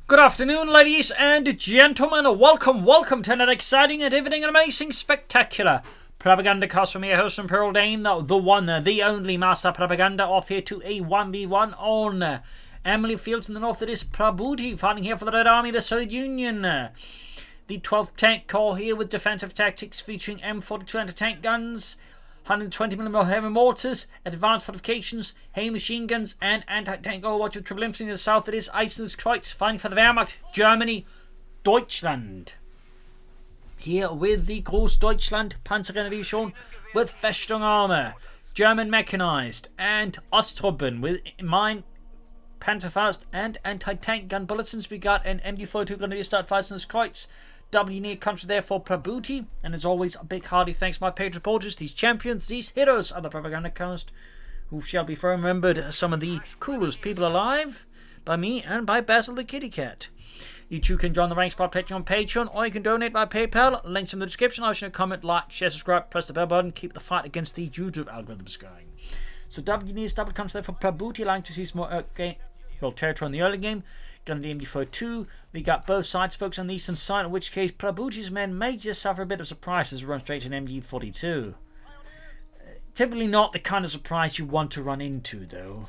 Good afternoon, ladies and gentlemen. Welcome to another exciting and riveting and amazing, spectacular Propagandacast from your host from Pearl Dane, the one, the only Master Propaganda, off here to a 1v1 on Amilly Fields in the north. It is Prabuty fighting here for the Red Army, the Soviet Union. The 12th Tank Corps here with defensive tactics featuring M42 anti-tank guns, 120mm heavy mortars, advanced fortifications, heavy machine guns, and anti-tank overwatch with triple infantry in the south. It is Eisenskreuz fighting for the Wehrmacht, Germany, Deutschland. Here with the Großdeutschland Panzergrenadier with Festung armour, German mechanized, and Osttruppen with mine, Panzerfaust, and anti-tank gun bulletins. We got an MG42 Grenadier start Eisenskreuz. W near country there for Prabuty, and as always, a big hearty thanks to my paid reporters, these champions, these heroes of the Propagandacast, who shall be forever remembered as some of the coolest people alive, by me and by Basil the Kitty Cat. You too can join the ranks by pledging on Patreon, or you can donate by PayPal. Links in the description. I wish you a comment, like, share, subscribe, press the bell button, keep the fight against the YouTube algorithms going. So W needs double comes there for Prabuty, allowing to see some more territory in the early game. Gun the MG42. We got both sides focused on the eastern side, in which case Prabuty's men may just suffer a bit of surprise as they run straight to an MG42. Typically not the kind of surprise you want to run into, though.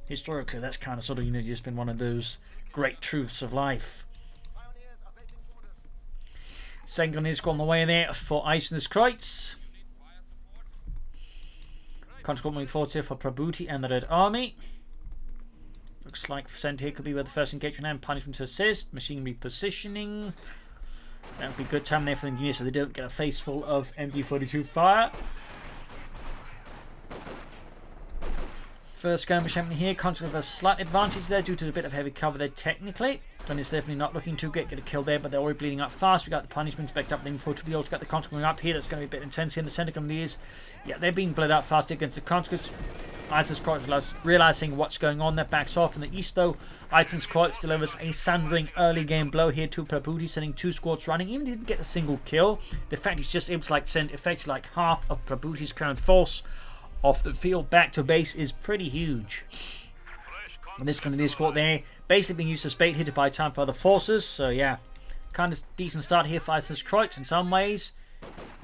Historically, that's kind of sort of, just been one of those great truths of life. Second gun is on the way there for Eisenskreuz. Control moving forward here for Prabuty and the Red Army. Looks like sent here could be where the first engagement and punishment to assist. Machine repositioning. That would be good time there for the engineers so they don't get a face full of MG42 fire. First skirmish happening here. Constant have a slight advantage there due to a bit of heavy cover there technically. Gun is definitely not looking too good. Get a kill there, but they're already bleeding up fast. We got the punishments backed up. Then we also got the conscripts going up here. That's going to be a bit intense here in the center. Yeah, they're being bled out fast against the conscripts. Eisenskreuz realizing what's going on there, backs off. In the east though, Eisenskreuz delivers a sundering early game blow here to Prabuty, sending 2 squads running. Even didn't get a single kill. The fact he's just able to send effectively like half of Prabuty's current force off the field back to base is pretty huge. And this Grenadier squad there basically being used as bait, hit by time for other forces. So yeah, kind of decent start here for Eisenskreuz in some ways.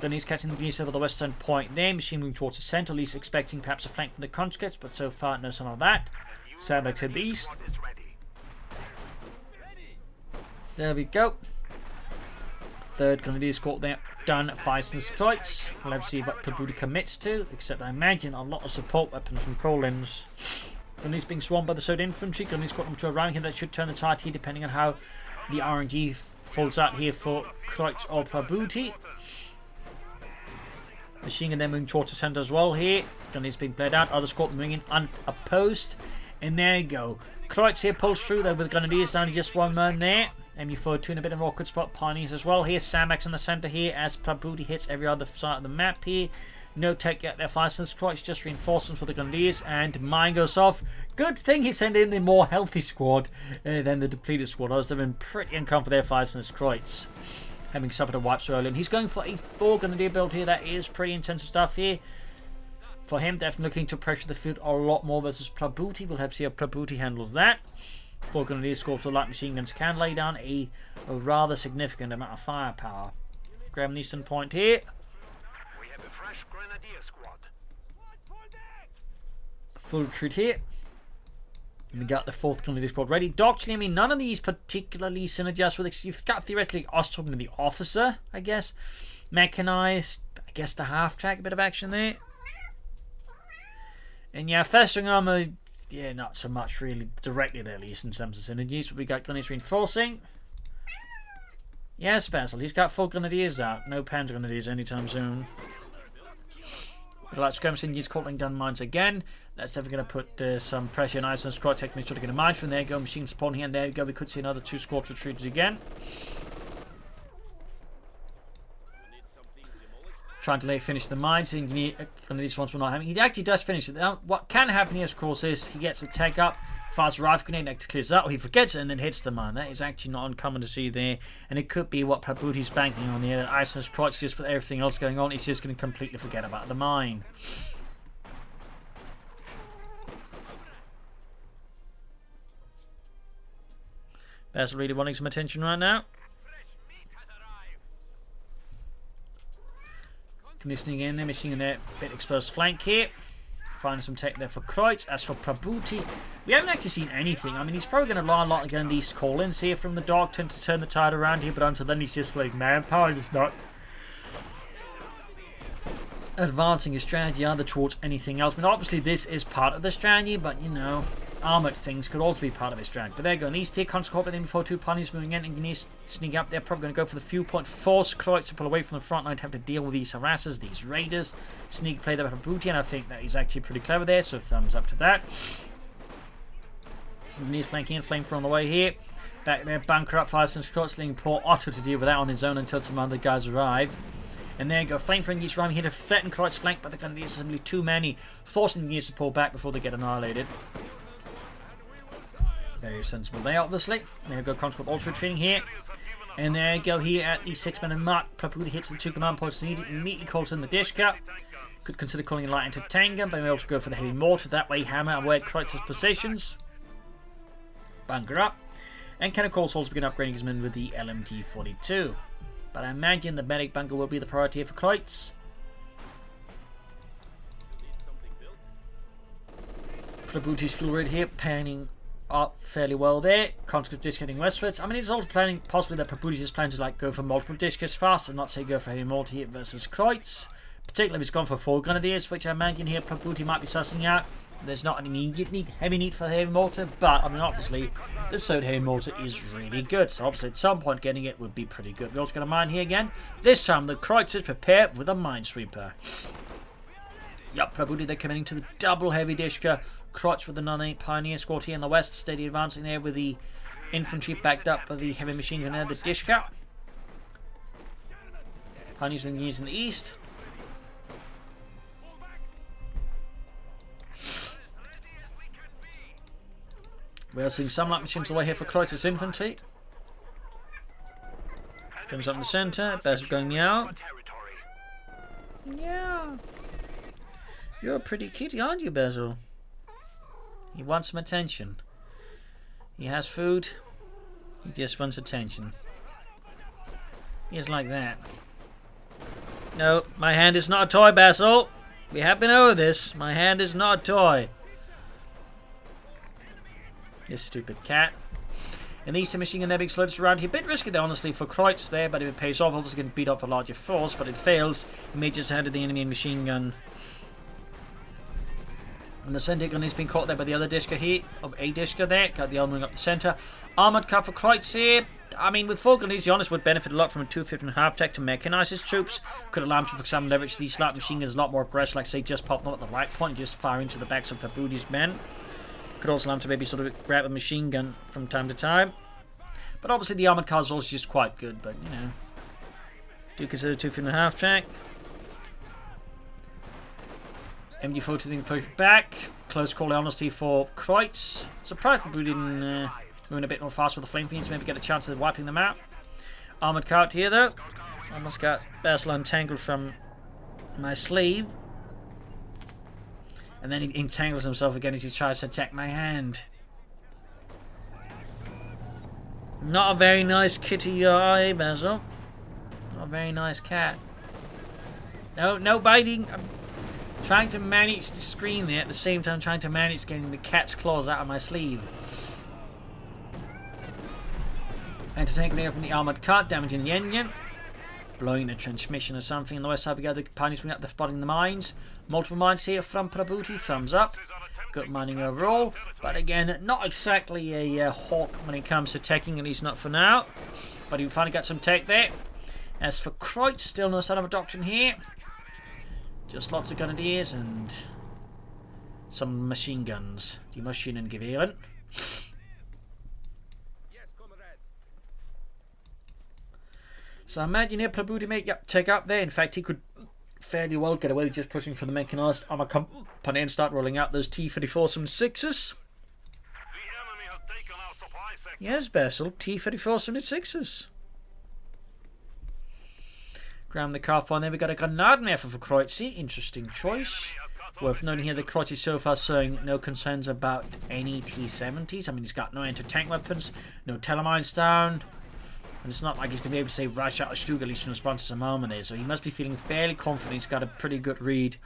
Grenadiers catching the Grenadiers over the western point there. Machine moving towards the center, at least expecting perhaps a flank from the conscripts, but so far no sign of that. Sandbags to the east. There we go. Third Grenadier squad there done by Eisenskreuz. We'll have to see what Prabuty commits to, except I imagine a lot of support weapons from Collins. Grenadiers being swarmed by the Soviet infantry. Grenadiers got them to around here. That should turn the tide here depending on how the RNG falls out here for Kreuz or Prabuty. Machine gun then moving towards the center as well here. Grenadiers being played out. Other squad moving in unopposed. And there you go. Kreuz here pulls through there with Grenadiers down to just one man there. MU42 in a bit of an awkward spot. Pioneers as well. Here's Sandbags in the center here as Prabuty hits every other side of the map here. No tech yet there for Eisenskreuz, just reinforcements for the Grenadiers, and mine goes off. Good thing he sent in the more healthy squad than the depleted squad. I was been pretty uncomfortable there for Eisenskreuz, having suffered a wipe so early. And he's going for a 4 Grenadier build here. That is pretty intensive stuff here. For him, definitely looking to pressure the field a lot more versus Prabuty. We'll have to see how Prabuty handles that. 4 Grenadier squads with light machine guns can lay down a rather significant amount of firepower. Grab the eastern point here. Full retreat here. And we got the 4th Grenadier squad ready. Doctrine, I mean, none of these particularly synergize with. You've got theoretically Osttruppen and the officer, I guess. Mechanized, I guess the half track, a bit of action there. And yeah, Festung armour, yeah, not so much really directly there, at least in terms of synergies. But we got Grenadiers reinforcing. Yes, Basil, he's got 4 Grenadiers out. No Panzer Grenadiers anytime soon. But like skirmish engines calling down mines again. That's definitely going to put some pressure on Eisenskreuz. Technically trying to get a mine from there. Go machine spawn here and there. Go. We could see another 2 squads retreated again. Trying to finish the mines. These ones will not happen. He actually does finish it. Now, what can happen here, of course, is he gets the tech up. Fires a rifle grenade, actually clears that, or he forgets it and then hits the mine. That is actually not uncommon to see there. And it could be what Prabuty's banking on here. Eisenskreuz, just with everything else going on, he's just going to completely forget about the mine. Basil really wanting some attention right now. Commissioning in there, missing in there, bit exposed flank here. Finding some tech there for Kreutz. As for Prabuty, we haven't actually seen anything. I mean, he's probably going to rely a lot against these call-ins here from the Dark Tent to turn the tide around here, but until then he's just like manpower. He's not advancing his strategy either towards anything else. I mean, obviously this is part of the strategy, but you know, armoured things could also be part of his strategy. But there you go, an east tier constant them before two ponies moving in and can sneak up. They're probably going to go for the few point, force Kreutz to pull away from the front line to have to deal with these harassers, these raiders. Sneak play there by Prabuty, and I think that he's actually pretty clever there, so thumbs up to that. He's flanking in, flame on the way here. Back there, bunker up, fire some Kreutz, leaving poor Otto to deal with that on his own until some other guys arrive. And there you go, flame from Yeats here to threaten Kreutz's flank, but they're going to need simply too many, forcing the Yeats to pull back before they get annihilated. Very sensible there, obviously. There you go, Conscript also retreating here. And there you go, here at the 6 minute mark, Prabuty hits the 2 command points needed, immediately calls in the Dishka. Could consider calling a light into Tango, but we also go for the heavy mortar, that way hammer away at Kreutz's positions. Bunker up. And can of course also begin upgrading his men with the LMG-42. But I imagine the medic bunker will be the priority here for Kreutz. Prabuty's fuel rate here, panning up fairly well there. Conscript dish heading westwards. I mean, it's also planning, possibly that Prabuty is planning to like go for multiple discus fast and not say go for heavy mortar here versus Kreutz. Particularly if he's gone for 4 grenadiers, which I imagine here Prabuty might be sussing out. There's not an immediate heavy need for heavy mortar, but I mean obviously the Sode heavy mortar is really good, so obviously at some point getting it would be pretty good. We're also going to mine here again. This time the Kreutz is prepared with a minesweeper. Yup, Prabuty they're committing to the double heavy Dishka. Kreutz with the non-8 Pioneer squad here in the west, steady advancing there with the infantry backed up by the heavy machine gun there, the Dishka. Pioneers in the east. We're seeing some light machines away here for Kreutz's infantry. Comes up in the centre, Basil going meow. Yeah. You're a pretty kitty, aren't you, Basil? He wants some attention. He has food. He just wants attention. He's like that. No, my hand is not a toy, Basil. We have been over this. My hand is not a toy. You stupid cat. And these two machine gun being slowed around here. A bit risky there, honestly, for Kreutz there, but if it pays off, obviously going to beat off a larger force, but it fails. He may just handed the enemy a machine gun. And the center gun is being caught there by the other Dishka here, of a Dishka there. Got the armoring up the center. Armored car for Kreutz here. I mean, with 4 grenades, the Honest would benefit a lot from a 250.5 tech to mechanize his troops. Could allow him to, for example, leverage these light machine guns a lot more aggressive, like say just pop them at the right point and just fire into the backs of Prabuty's men. Could also allow him to maybe sort of grab a machine gun from time to time. But obviously the armored car is also just quite good, but you know. Do consider 250.5 track. MD-42 thing to push back. Close call honesty for Kreutz. Surprised Prabuty didn't move a bit more fast with the flame fiends, maybe get a chance of wiping them out. Armored cart here though. Almost got Basil untangled from my sleeve. And then he entangles himself again as he tries to attack my hand. Not a very nice kitty you are, eh, Basil? Not a very nice cat. No, no biting. I'm trying to manage the screen there at the same time trying to manage getting the cat's claws out of my sleeve. And to take there from the armoured cart, damaging the engine. Blowing the transmission or something. On the west side we got the pioneers bring up the spotting the mines. Multiple mines here from Prabuty, thumbs up. Good mining overall, but again, not exactly a hawk when it comes to teching, at least not for now. But he finally got some tech there. As for Kreutz, still no sign of a doctrine here. Just lots of grenadiers and some machine guns. Die Maschinengewehre. So I imagine here Prabuty may take up there. In fact, he could fairly well get away with just pushing for the mechanized armor company and start rolling out those T-34s and 6s. Yes, Basil, T-34s and 6s. Grab the car point. Then we got a Granadenwerfer for Kreutz. Interesting choice. Worth noting here, the Kreuz is so far showing no concerns about any T-70s. I mean, he's got no anti-tank weapons, no telemines down, and it's not like he's going to be able to say rush out of Stug, at least in response to some armor there. So he must be feeling fairly confident he's got a pretty good read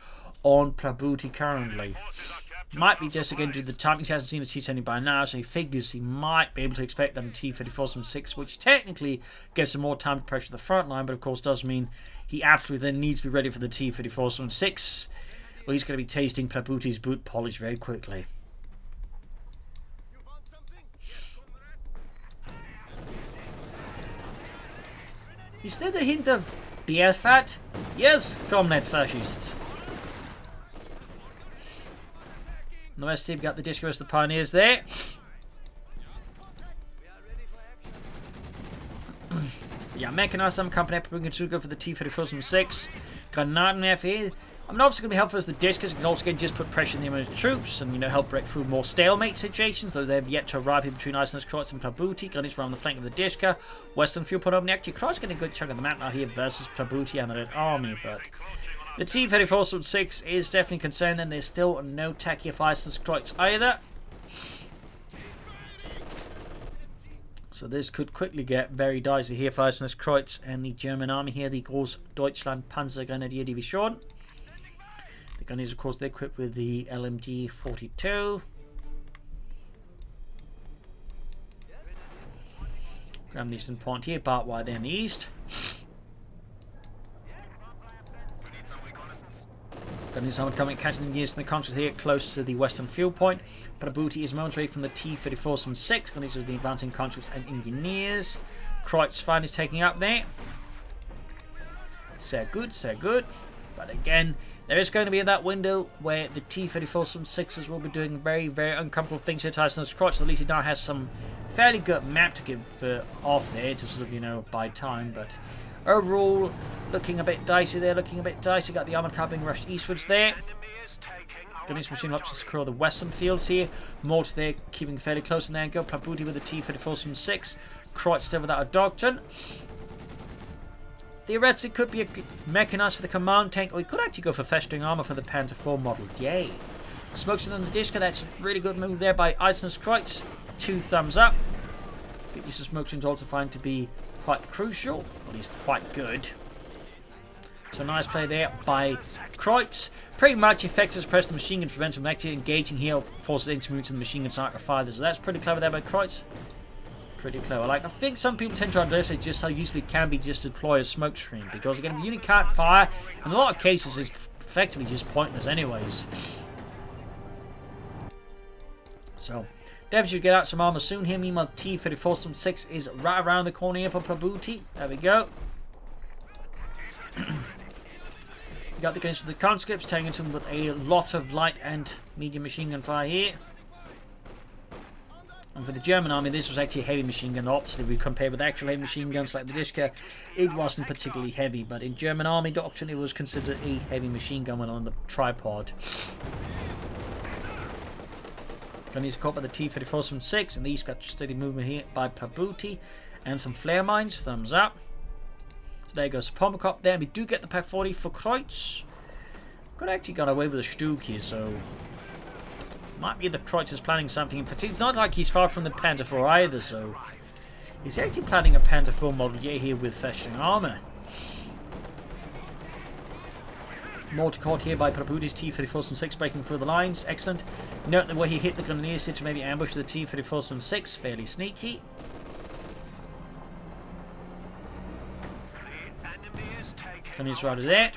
on Prabuty currently. Might be just again due to the timing. He hasn't seen a T-70 by now, so he figures he might be able to expect that in T-34-6, which technically gives him more time to pressure the front line, but of course does mean he absolutely then needs to be ready for the T-34-6. Well, he's going to be tasting Prabuty's boot polish very quickly. Is there the hint of beer fat? Yes, comrade fascist. On the west team got the Disco as the Pioneers there. Yeah, mechanized armor company Propagandacaster go for the T-34-6. Granaten here. I mean, obviously going to be helpful as the Discus. Can also just put pressure on the American troops and, you know, help break through more stalemate situations, though they have yet to arrive here between Iceland's Kreuz and Prabuty. Gunners around the flank of the Disca. Western fuel point open active. Kreuz getting a good chunk of the map now here versus Prabuty and the Red Army, but the T-34-6 is definitely concerned, and there's still no tacky of Iceland's Kreuz either. So this could quickly get very dicey here for Iceland's Kreuz and the German army here, the Großdeutschland Panzergrenadier Division. The gunners, of course, they're equipped with the LMG 42. Grab the eastern point here, barbed wire there in the east. Gunners are coming, catching the engineers in the conflict here, close to the western fuel point. Prabuty is moments away from the T-34-6. Gunners is the advancing conscripts and engineers. Kreuz finally taking up there. So good, so good. But again, there is going to be that window where the T-34-6s will be doing very, very uncomfortable things here to Iceland's Kreuz. At least he now has some fairly good map to give off there to sort of, you know, buy time. But overall, looking a bit dicey there, looking a bit dicey. Got the armoured car being rushed eastwards there. Gunners machine up to secure the western fields here. Mort there, keeping fairly close in there. Go Prabuty with the T-34-6. Kreuz still without a doctrine. Theoretically, could be a mechanized for the command tank, or he could actually go for Festung armor for the Panther 4 model. Yay! Smokes on the Disco, that's a really good move there by Iceland's Kreuz. 2 thumbs up. Good use of smoke screens also find to be quite crucial, at least quite good. So nice play there by Kreuz. Pretty much effects as press the machine gun to prevent him from actually engaging here, forces it to move to the machine gun sniper fire. So that's pretty clever there by Kreuz. Pretty clever. Like, I think some people tend to underestimate just how useful it can be just to deploy a smoke screen, because again, if the unit can't fire, in a lot of cases it's effectively just pointless anyways. So definitely should get out some armor soon here. Meanwhile, T-34-6 is right around the corner here for Prabuty. There we go. You got the guns for the conscripts, taking them with a lot of light and medium machine gun fire here. And for the German army, this was actually a heavy machine gun. Obviously, we compare with actual heavy machine guns like the Disca, it wasn't particularly heavy. But in German army doctrine, it was considered a heavy machine gun when on the tripod. Gunners caught by the T-34-6, and these got steady movement here by Prabuty. And some flare mines, thumbs up. So there goes Pommerkopf there. We do get the Pak 40 for Kreuz. Could actually got away with a Stug here, so might be that Kreuz is planning something. But it's not like he's far from the Panther 4 either, so he's actually planning a Panther 4 model here with Festung armor. Mortar caught here by Prabuty's T-34-6 breaking through the lines. Excellent. Note the way he hit the Grenadiers to maybe ambush the T-34-6. Fairly sneaky. Grenadiers right there.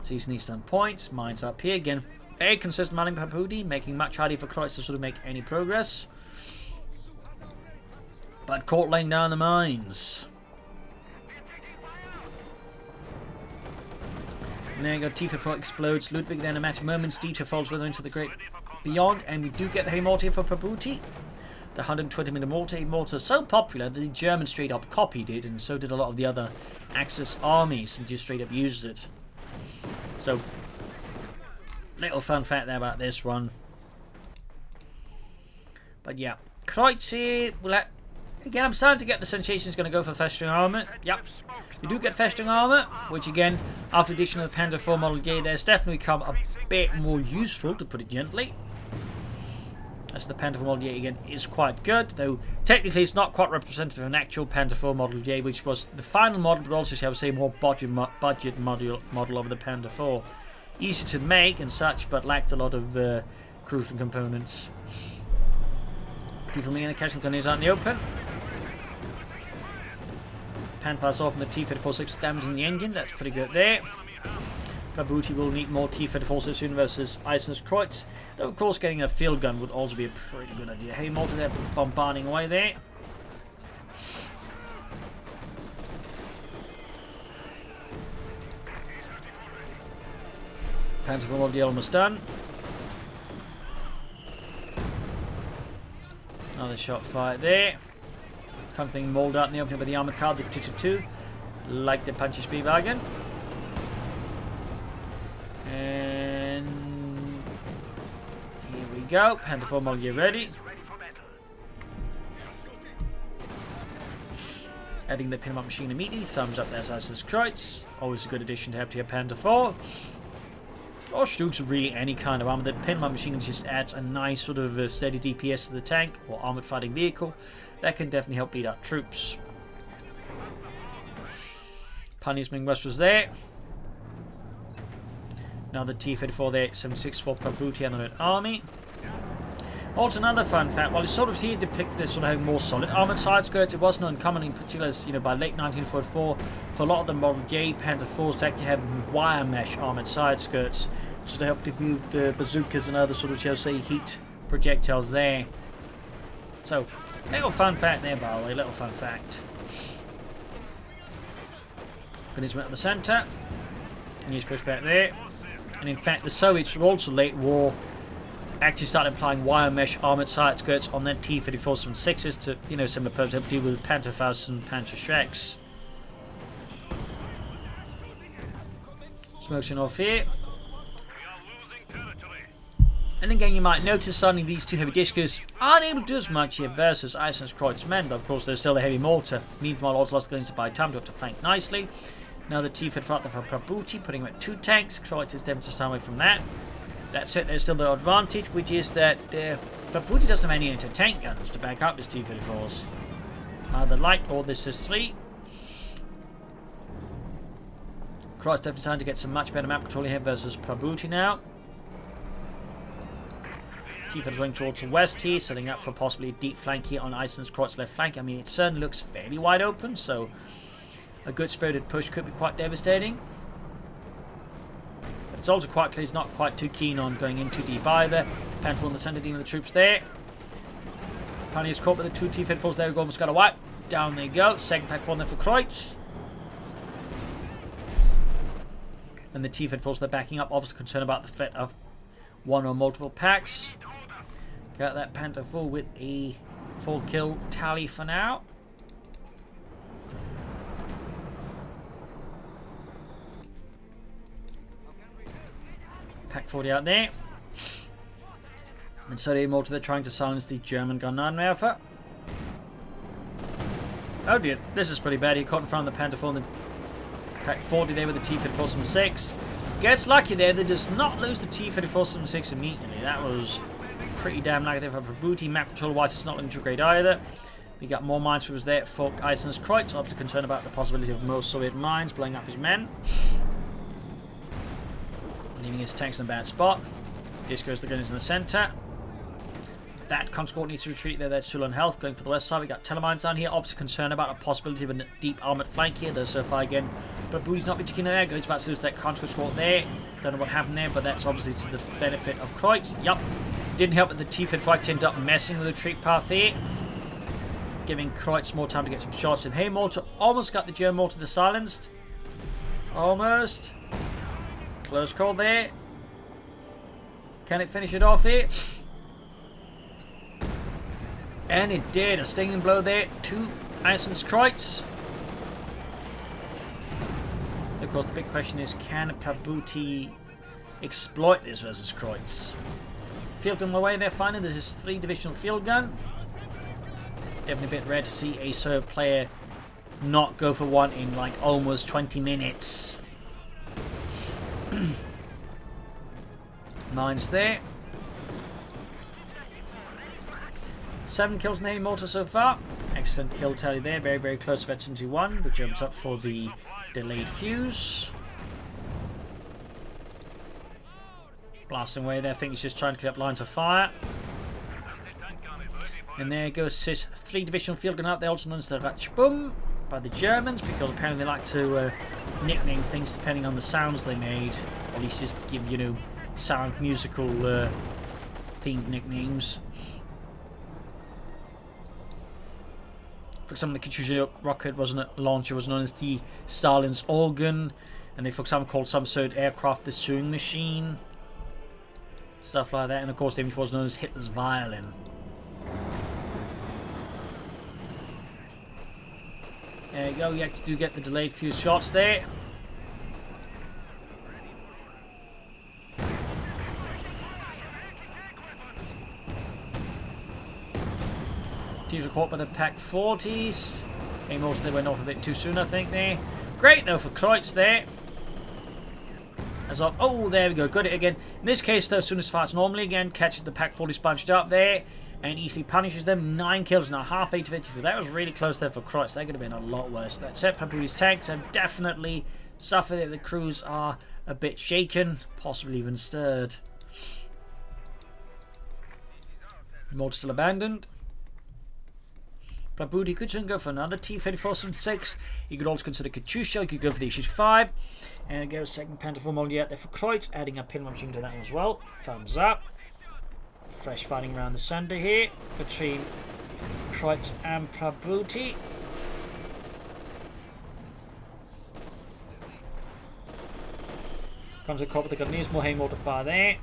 Season eastern points. Mines up here again. Very consistent manning Prabuty, making much harder for Kreuz to sort of make any progress. But caught laying down the mines. And there you go, T-34 explodes. Ludwig then in a matter of moments. Dieter falls with him into the great beyond. And we do get the Hay-Mortar for Prabuty. The 120mm mortar. Hay-Mortar is so popular that the Germans straight up copied it, and so did a lot of the other Axis armies, and just straight up used it. So, little fun fact there about this one. But yeah, Kreuz here will Again, I'm starting to get the sensation it's going to go for Festung armour. Yep. We do get Festung armour, which again, after addition of the Panzer IV Model J, there's definitely become a bit more useful, to put it gently. As the Panzer IV Model J again is quite good, though technically it's not quite representative of an actual Panzer IV Model J, which was the final model, but also, shall we say, more budget model of the Panzer IV. Easy to make and such, but lacked a lot of crucial components. Deforming the casual gun is out in the open. Pan fires off and the T-34-6 damaging the engine. That's pretty good there. Prabuty will need more T-34 soon versus Eisenkreuz. Though, of course, getting a field gun would also be a pretty good idea. Heavy mortar there bombarding away there. Panzer IV Model almost done. Another shot fired there. Something mauled out in the opening by the armoured car, the T-2, like the Punchy Spielwagen. And here we go. Panzer IV Model Year ready. Adding the pin-up machine immediately. Thumbs up there, Eisenkreuz. Always a good addition to have to your Panzer IV. Or Stugs really any kind of armor. The pin-up machine just adds a nice sort of steady DPS to the tank or armored fighting vehicle. That can definitely help beat out troops. Punishment West was there. Now the T-34 there, 76 for Prabuty and the Red Army. Also another fun fact, while it's sort of here depicted as sort of having more solid armoured side skirts, it wasn't uncommon in particular, you know, by late 1944 for a lot of the Model J Panzer IVs to actually have wire mesh armoured side skirts, so to help defuse the bazookas and other sort of, shall we say, heat projectiles there. So, little fun fact there, by the way, little fun fact. Finish went to the centre, and he's pushed back there. And in fact, the Soviets were also late war actually started applying wire mesh armoured side skirts on their T-34-6s to, you know, similar purpose, help deal with Panzerfaust and Panzerschrecks. Smoking off here. And again, you might notice suddenly these two heavy discus aren't able to do as much here versus Eisenkreuz's men, but of course there's still the heavy mortar. Meanwhile, also lost going to buy time to have to flank nicely. Now the T-34 for Prabuty, putting him at 2 tanks. Kreuz is definitely to start away from that. That said, there's still the advantage, which is that Prabuty doesn't have any anti-tank guns to back up his T-34s. Either light or this is 3. Kreuz definitely trying to get some much better map control here versus Prabuty now. T-34 going towards the west here, setting up for possibly a deep flank here on Eisenkreuz's left flank. I mean, it certainly looks fairly wide open, so a good spirited push could be quite devastating. But it's also quite clear he's not quite too keen on going in too deep either. Panzer in the centre dealing with the troops there. Pioneers caught with the 2 T-34s there, almost got a wipe. Down they go. Second pack for them for Kreuz. And the T-34s they're backing up, obviously concerned about the threat of one or multiple packs. Got that Panzer IV with a full kill tally for now. Pack 40 out there. And so they're trying to silence the German Granatwerfer. Oh dear, this is pretty bad. He caught in front of the Panzer IV and the Pack 40 there with the T-34-6. Gets lucky there, they does not lose the T-34-6 immediately. That was pretty damn lucky there for Prabuty. Map control wise, it's not looking too great either. We got more minesweepers there for Eisenkreuz, obviously concerned about the possibility of more Soviet mines blowing up his men. Leaving his tanks in a bad spot. Disco's the gunners in the centre. That conscript needs to retreat there. That's still on health. Going for the west side. We got telemines down here. Obviously concerned about a possibility of a deep armoured flank here. Though so far again, but Prabuty's not particularly there. He's about to lose that conscript squad there. Don't know what happened there, but that's obviously to the benefit of Kreuz. Yup. Didn't help that the T-35 ended up messing with the retreat path here, giving Kreuz more time to get some shots in. Hey, mortar almost got the German mortar the silenced. Almost. Close call there. Can it finish it off here? And it did. A stinging blow there to Eisenkreuz. Of course, the big question is, can Prabuty exploit this versus Kreuz? Field gun away there finally. This is 3 divisional field gun. Definitely a bit rare to see a serve player not go for one in like almost 20 minutes. Mine's there. 7 kills in the mortar so far. Excellent kill tally there. Very, very close to veteran to 1, but jumps up for the delayed fuse. Blasting away there. I think he's just trying to clear up lines of fire. And there goes Sis 3 divisional field gun up there, also known as the Ratschbum by the Germans, because apparently they like to nickname things depending on the sounds they made, or at least just give, you know, sound musical themed nicknames. For example, the Katyusha rocket launcher was known as the Stalin's organ, and they, for example, called some sort of aircraft the sewing machine. Stuff like that, and of course, the image was known as Hitler's violin. There you go, you actually do get the delayed few shots there. Teams are caught by the Pack 40s. Okay, most of them went off a bit too soon, I think, there. Great, though, for Kreutz there. As of, oh, there we go, got it again. In this case, though, as soon as fires normally again, catches the Pack 40s bunched up there and easily punishes them. 9 kills now, half 8 of 84. That was really close there for Kreutz. That could have been a lot worse. That said, Prabuty's tanks have definitely suffered. The crews are a bit shaken, possibly even stirred. Mortar still abandoned. Prabuty could go for another T-3476. You could also consider Katyusha. You could go for the Issues 5. And it goes second Panther model out there for Kreutz, adding a pin machine to that one as well. Thumbs up. Fresh fighting around the center here between Kreutz and Prabuty. Comes a cop with the Guardians, more mortar fire there.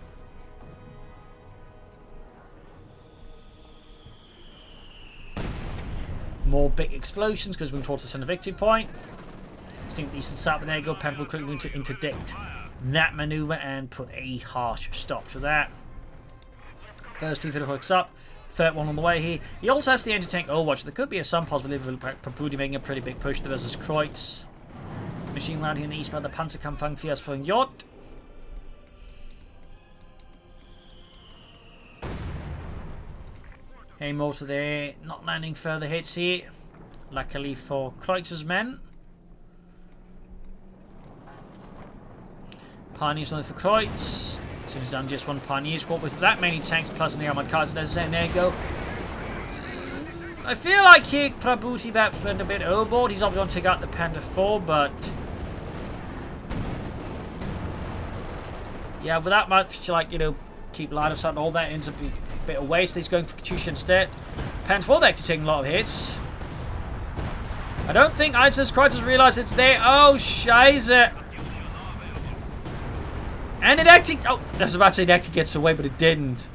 More big explosions because we're towards the center victory point. Stink Eastern start, but there you go. Panther will quickly going to interdict that maneuver and put a harsh stop to that. First two hooks up, third one on the way here. He also has the anti-tank Overwatch. There could be some possibility of Prabuty making a pretty big push versus Kreutz. Machine round here in the east by the Panzerkampfwagen Fias von J. Hey, mortar there, not landing further hits here. Luckily for Kreutz's men. Pioneers only for Kreutz. So he's done just one Pioneer squad with that many tanks plus the armored cars. And there you go. I feel like here Prabuty perhaps went a bit overboard. He's obviously going to take out the Panther 4, but yeah, without much, like, you know, keep line of sight and all that ends up being a bit of waste. He's going for Katyusha instead. Panther 4 actually taking a lot of hits. I don't think Isis Kreutz has realised it's there. Oh, Scheiße. And it actually... Oh, I was about to say it actually gets away, but it didn't.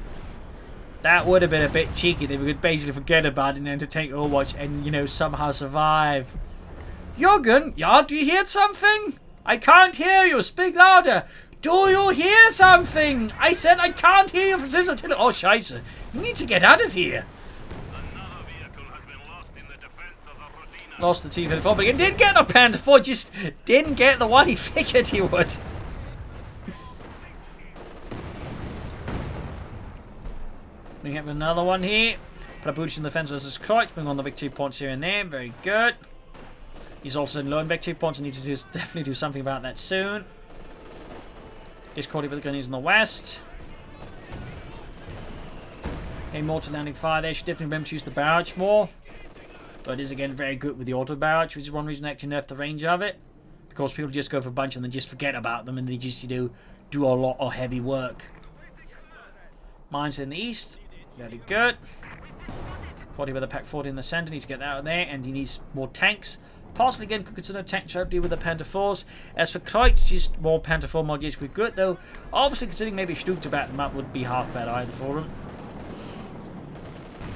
That would have been a bit cheeky. They could basically forget about it and then to take Overwatch and, you know, somehow survive. Jürgen, yeah, do you hear something? I can't hear you. Speak louder. Do you hear something? I said I can't hear you for this until... Oh, Scheiße. You need to get out of here. Lost the T-34, but he did get a Panther 4, just didn't get the one he figured he would. We have another one here. Prabuty in the defense versus Kreutz, bring on the victory points here and there. Very good. He's also in low in victory points and needs to definitely do something about that soon. Discorded with the Guardians in the west. Okay, mortar landing fire there. Should definitely remember to use the barrage more. But it is again very good with the auto barrage, which is one reason I actually nerfed the range of it. Because people just go for a bunch and then just forget about them and they just, you know, do a lot of heavy work. Mines in the east. Very good. 40 with a Pack 40 in the center. Needs to get that out of there. And he needs more tanks. Possibly again could consider tank strategy with the Panther 4s. As for Kreutz, just more Panther 4 modules would be good though. Obviously considering maybe Stuck to back them up would be half bad either for him.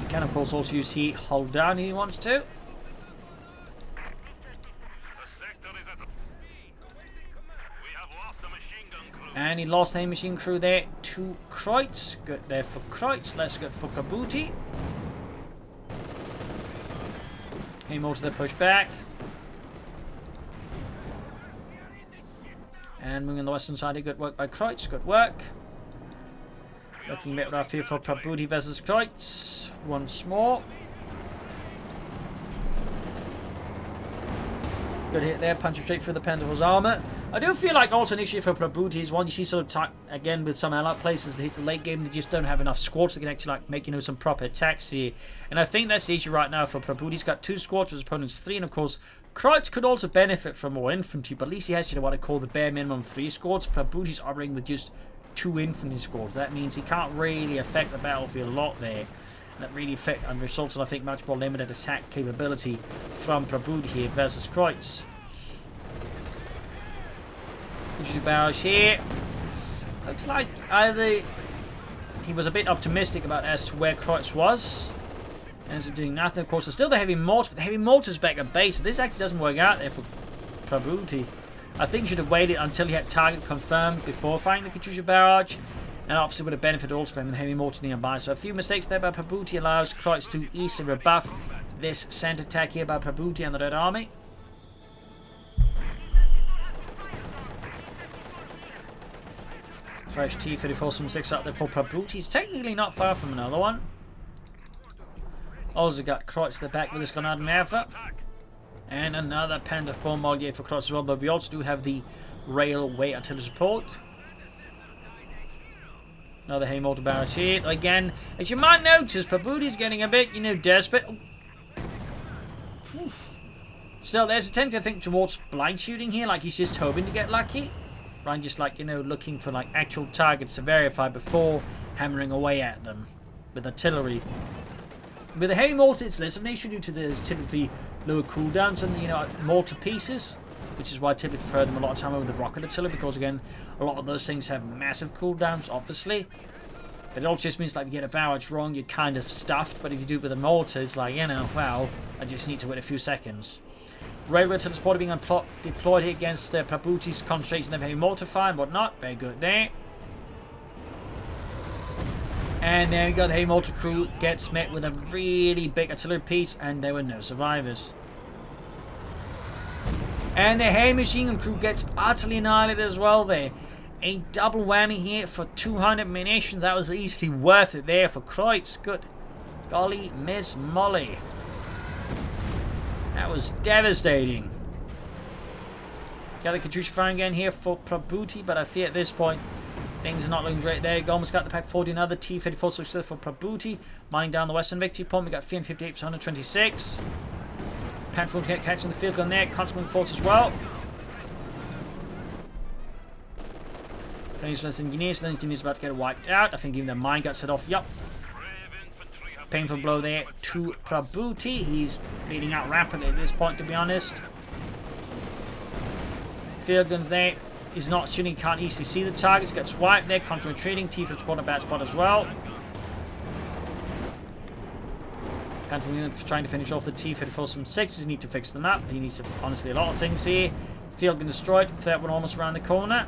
He can of course also use heat hold down if he wants to. And he lost a machine crew there to Kreutz. Good there for Kreutz. Let's go for Prabuty. Heavy mortar there, push back. And moving on the western side, good work by CoH2, good work. Looking a bit with our fear for Prabuty versus CoH2 once more. Good hit there, punching straight through the Pendel's armour. I do feel like also an issue for Prabuty is one you see sort of again with some allied places they hit the late game, they just don't have enough squads that can actually like make some proper attacks here. And I think that's the issue right now for Prabuty. He's got 2 squads, his opponent's 3, and of course CoH2 could also benefit from more infantry, but at least he has what I call the bare minimum 3 squads. Prabuty's operating with just 2 infantry squads. That means he can't really affect the battlefield a lot there. That really affect and results in I think much more limited attack capability from Prabuty here versus CoH2. Barrage here. Looks like either he was a bit optimistic about as to where CoH2 was. Ends up doing nothing. Of course, there's still the heavy mortar, but the heavy mortar's back at base. This actually doesn't work out there for Prabuty. I think he should have waited until he had target confirmed before fighting the Katyusha barrage. And obviously would have benefited also from the heavy mortar nearby. So a few mistakes there by Prabuty allows CoH2 to easily rebuff this center attack here by Prabuty and the Red Army. Fresh T-3476 up there for Prabuty. He's technically not far from another one. Also got CoH2 to the back with this Grenade Nerva. And another Panda 4 Moliere for CoH2 as well, but we also do have the railway artillery support. Another heavy mortar barrage here. Again, as you might notice, Prabuty's getting a bit, desperate. Still, there's a tendency, I think, towards blind shooting here, like he's just hoping to get lucky. Right, just like, looking for like actual targets to verify before hammering away at them with artillery. With the heavy mortar, it's less of an issue due to the typically lower cooldowns and mortar pieces, which is why I typically prefer them a lot of time over the rocket artillery, because again, a lot of those things have massive cooldowns, obviously. But it also just means like if you get a barrage wrong, you're kind of stuffed. But if you do it with a mortar, it's like, well, I just need to wait a few seconds. Railway artillery support being deployed here against Prabuty's concentration of heavy mortar fire and whatnot. Very good there. And there we go, the heavy mortar crew gets met with a really big artillery piece, and there were no survivors. And the heavy machine gun crew gets utterly annihilated as well there. A double whammy here for 200 munitions. That was easily worth it there for CoH2. Good golly, Miss Molly. That was devastating. Got the Katyusha firing again here for Prabuty, but I fear at this point things are not looking great there. Almost got the Pack 40, another T-34 switch there for Prabuty. Mining down the western victory point. We got 358 to 126. Panther catching the field gun there. Constant force as well. Engineers, then engineers about to get wiped out. I think even the mine got set off. Yup. Painful blow there to Prabuty. He's bleeding out rapidly at this point, to be honest. Field gun there is not shooting, can't easily see the targets. Gets wiped there. Contra retreating. T-4 spot a bad spot as well. Panther trying to finish off the T-34 from 6. Need to fix them up. He needs to, honestly, a lot of things here. Field gun destroyed. Third one almost around the corner.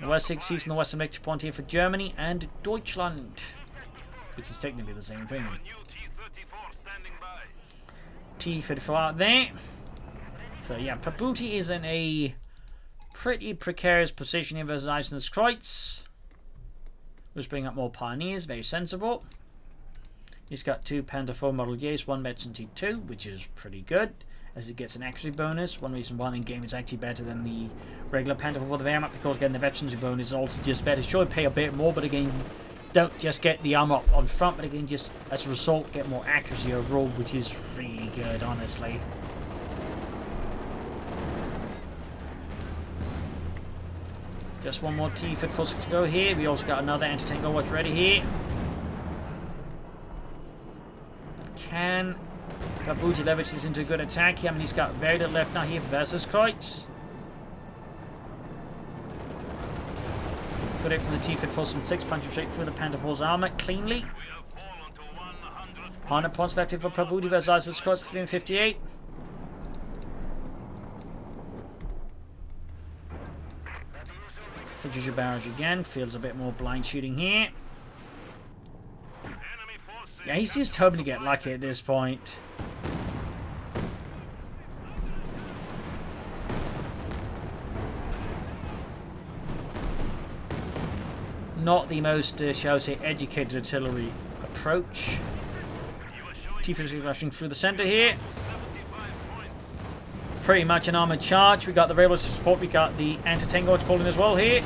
The West 6 seats in the western victory point here for Germany and Deutschland, which is technically the same thing. T-34 out there. So yeah, Prabuty is in a pretty precarious position here versus Iceland's CoH2. Let's bring up more pioneers, very sensible. He's got 2 Panther 4 Model Years, 1 Veteran T2, which is pretty good, as it gets an accuracy bonus. One reason why the game is actually better than the regular Panther for the Wehrmacht, because again the veterancy bonus is also just better. Sure, pay a bit more, but again, don't just get the armor up on front, but again, just as a result, get more accuracy overall, which is really good, honestly. Just one more T-34 to go here. We also got another anti-tank watch ready here. Can Prabuty leverage this into a good attack here? I mean, he's got very little left now here versus CoH2. Good hit from the T-34 from 6, punching straight through the Panther 4's armor cleanly. 100 points left here for Prabuty versus CoH2, 358. Katyusha barrage again. Feels a bit more blind shooting here. Yeah, he's just hoping to get lucky at this point. Not the most, shall I say, educated artillery approach. T-50 rushing through the centre here. Pretty much an armoured charge. We got the railway support. We got the anti-tank calling as well here.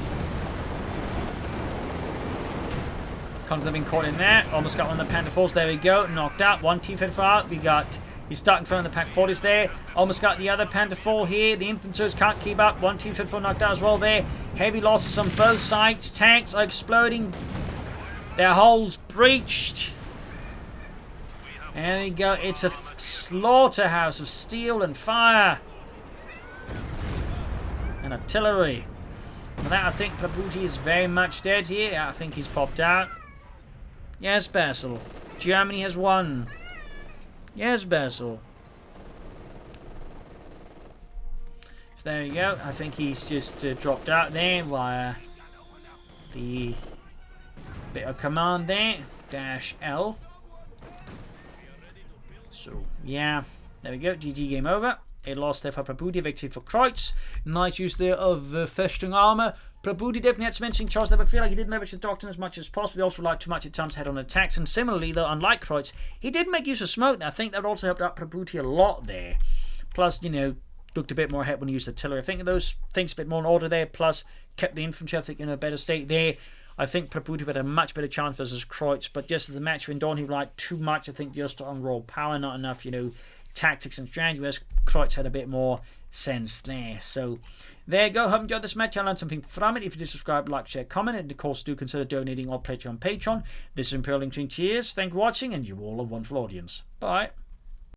Conklin being caught in there. Almost got one of the Panther 4s. There we go. Knocked out. One T-54 out. He's stuck in front of the Pack 40s there. Almost got the other Panther 4 here. The infantries can't keep up. One T-54 knocked out as well there. Heavy losses on both sides. Tanks are exploding. Their holes breached. There we go. It's a slaughterhouse of steel and fire. And artillery. For that, I think Prabuty is very much dead here. I think he's popped out. Yes, Basil. Germany has won. Yes, Basil. So there we go. I think he's just dropped out there via the bit of command there. -L. So, yeah. There we go. GG, game over. A loss there for Prabuty, victory for CoH2. Nice use there of Festung armour. Prabuty definitely had some interesting choices there, but I feel like he didn't leverage the doctrine as much as possible. He also relied too much at times head-on attacks. And similarly, though, unlike CoH2, he did make use of smoke. I think that also helped out Prabuty a lot there. Plus, you know, looked a bit more ahead when he used artillery. I think those things a bit more in order there. Plus, kept the infantry, I think, in a better state there. I think Prabuty had a much better chance versus CoH2, but just as the match went on, he relied too much, I think, just on raw power, not enough, you know, tactics and strategy, whereas CoH2 had a bit more sense there. So there you go. Hope you enjoyed this match. I learned something from it. If you did, subscribe, like, share, comment, and of course do consider donating or pledging on Patreon. This is Imperial Link. Cheers. Thank you for watching, and you all a wonderful audience. Bye.